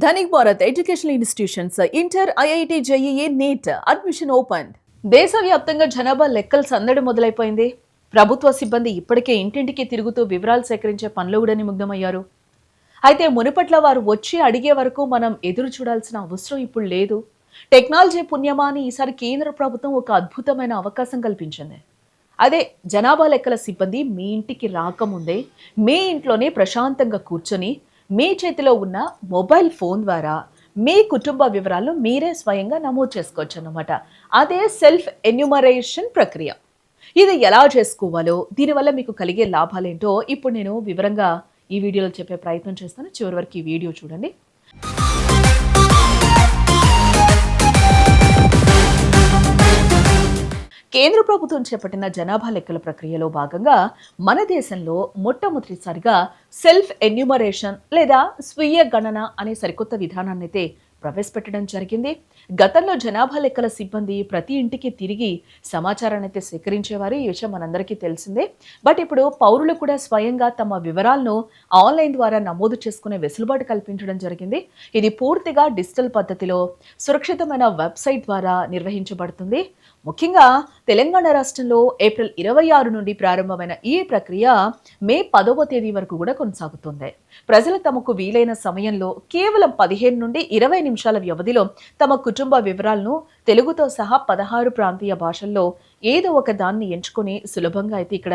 Dhanik Bharat educational institutions inter IIT JEE NEET admission open. దేశవ్యాప్తంగా జనాభా లెక్కల సందడి మొదలైపోయింది. ప్రభుత్వ సిబ్బంది ఇప్పటికే ఇంటింటికి తిరుగుతూ వివరాలు సేకరించే పనిలో కూడా నిమగ్నమయ్యారు. అయితే మునుపట్ల వారు వచ్చి అడిగే వరకు మనం ఎదురు చూడాల్సిన అవసరం ఇప్పుడు లేదు. టెక్నాలజీ పుణ్యమా అని ఈసారి కేంద్ర ప్రభుత్వం ఒక అద్భుతమైన అవకాశం కల్పించింది. అదే జనాభా లెక్కల సిబ్బంది మీ ఇంటికి రాకముందే మీ ఇంట్లోనే ప్రశాంతంగా కూర్చొని మీ చేతిలో ఉన్న మొబైల్ ఫోన్ ద్వారా మీ కుటుంబ వివరాలను మీరే స్వయంగా నమోదు చేసుకోవచ్చు అన్నమాట. అదే సెల్ఫ్ ఎన్యూమరేషన్ ప్రక్రియ. ఇది ఎలా చేసుకోవాలో, దీనివల్ల మీకు కలిగే లాభాలేంటో ఇప్పుడు నేను వివరంగా ఈ వీడియోలో చెప్పే ప్రయత్నం చేస్తాను. చివరి వరకు ఈ వీడియో చూడండి. కేంద్ర ప్రభుత్వం చేపట్టిన జనాభా లెక్కల ప్రక్రియలో భాగంగా మన దేశంలో మొట్టమొదటిసారిగా సెల్ఫ్ ఎన్యూమరేషన్ లేదా స్వీయ గణన అనే సరికొత్త విధానాన్ని అయితే ప్రవేశపెట్టడం జరిగింది. గతంలో జనాభా లెక్కల సిబ్బంది ప్రతి ఇంటికి తిరిగి సమాచారాన్ని అయితే సేకరించేవారు. ఈ విషయం మనందరికీ తెలిసిందే. బట్ ఇప్పుడు పౌరులు కూడా స్వయంగా తమ వివరాలను ఆన్లైన్ ద్వారా నమోదు చేసుకునే వెసులుబాటు కల్పించడం జరిగింది. ఇది పూర్తిగా డిజిటల్ పద్ధతిలో సురక్షితమైన వెబ్సైట్ ద్వారా నిర్వహించబడుతుంది. ముఖ్యంగా తెలంగాణ రాష్ట్రంలో ఏప్రిల్ 26 నుండి ప్రారంభమైన ఈ ప్రక్రియ మే 10వ తేదీ వరకు కూడా కొనసాగుతుంది. ప్రజలు తమకు వీలైన సమయంలో కేవలం 15 నుండి 20 నిమిషాల వ్యవధిలో తమ కుటుంబ వివరాలను తెలుగుతో సహా 16 ప్రాంతీయ భాషల్లో ఏదో ఒక దాన్ని ఎంచుకొని సులభంగా అయితే ఇక్కడ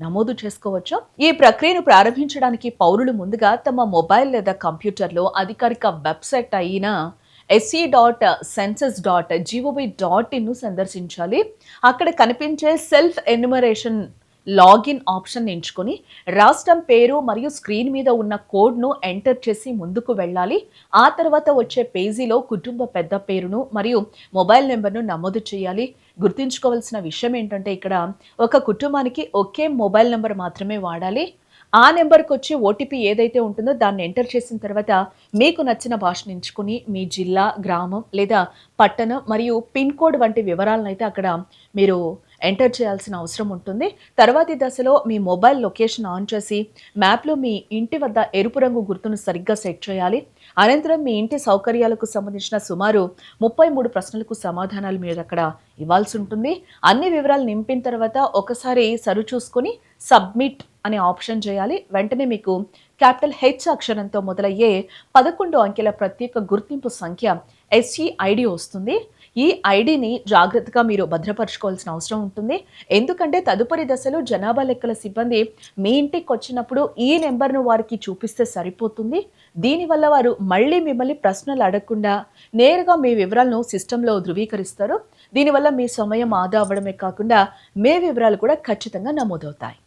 నమోదు చేసుకోవచ్చు. ఈ ప్రక్రియను ప్రారంభించడానికి పౌరులు ముందుగా తమ మొబైల్ లేదా కంప్యూటర్లో అధికారిక వెబ్సైట్ అయిన se.census.gov.in ను సందర్శించాలి. అక్కడ కనిపించే సెల్ఫ్ ఎన్యూమరేషన్ లాగిన్ ఆప్షన్ ఎంచుకొని రాష్ట్రం పేరు మరియు స్క్రీన్ మీద ఉన్న కోడ్ను ఎంటర్ చేసి ముందుకు వెళ్ళాలి. ఆ తర్వాత వచ్చే పేజీలో కుటుంబ పెద్ద పేరును మరియు మొబైల్ నెంబర్ను నమోదు చేయాలి. గుర్తుంచుకోవాల్సిన విషయం ఏంటంటే ఇక్కడ ఒక కుటుంబానికి ఒకే మొబైల్ నెంబర్ మాత్రమే వాడాలి. ఆ నెంబర్కి వచ్చి ఓటీపీ ఏదైతే ఉంటుందో దాన్ని ఎంటర్ చేసిన తర్వాత మీకు నచ్చిన భాషను ఎంచుకుని మీ జిల్లా, గ్రామం లేదా పట్టణం మరియు పిన్ కోడ్ వంటి వివరాలను అయితే అక్కడ మీరు ఎంటర్ చేయాల్సిన అవసరం ఉంటుంది. తర్వాతి దశలో మీ మొబైల్ లొకేషన్ ఆన్ చేసి మ్యాప్లో మీ ఇంటి వద్ద ఎరుపు రంగు గుర్తును సరిగ్గా సెట్ చేయాలి. అనంతరం మీ ఇంటి సౌకర్యాలకు సంబంధించిన సుమారు 33 ప్రశ్నలకు సమాధానాలు మీరు అక్కడ ఇవ్వాల్సి ఉంటుంది. అన్ని వివరాలు నింపిన తర్వాత ఒకసారి సరిచూసుకొని సబ్మిట్ అనే ఆప్షన్ చేయాలి. వెంటనే మీకు క్యాపిటల్ హెచ్ అక్షరంతో మొదలయ్యే 11 అంకెల ప్రత్యేక గుర్తింపు సంఖ్య SCID వస్తుంది. ఈ ఐడిని జాగ్రత్తగా మీరు భద్రపరచుకోవాల్సిన అవసరం ఉంటుంది. ఎందుకంటే తదుపరి దశలో జనాభా లెక్కల సిబ్బంది మీ ఇంటికి వచ్చినప్పుడు ఈ నెంబర్ను వారికి చూపిస్తే సరిపోతుంది. దీనివల్ల వారు మళ్ళీ మిమ్మల్ని ప్రశ్నలు అడగకుండా నేరుగా మీ వివరాలను సిస్టంలో ధృవీకరిస్తారు. దీనివల్ల మీ సమయం ఆదా అవ్వడమే కాకుండా మీ వివరాలు కూడా ఖచ్చితంగా నమోదవుతాయి.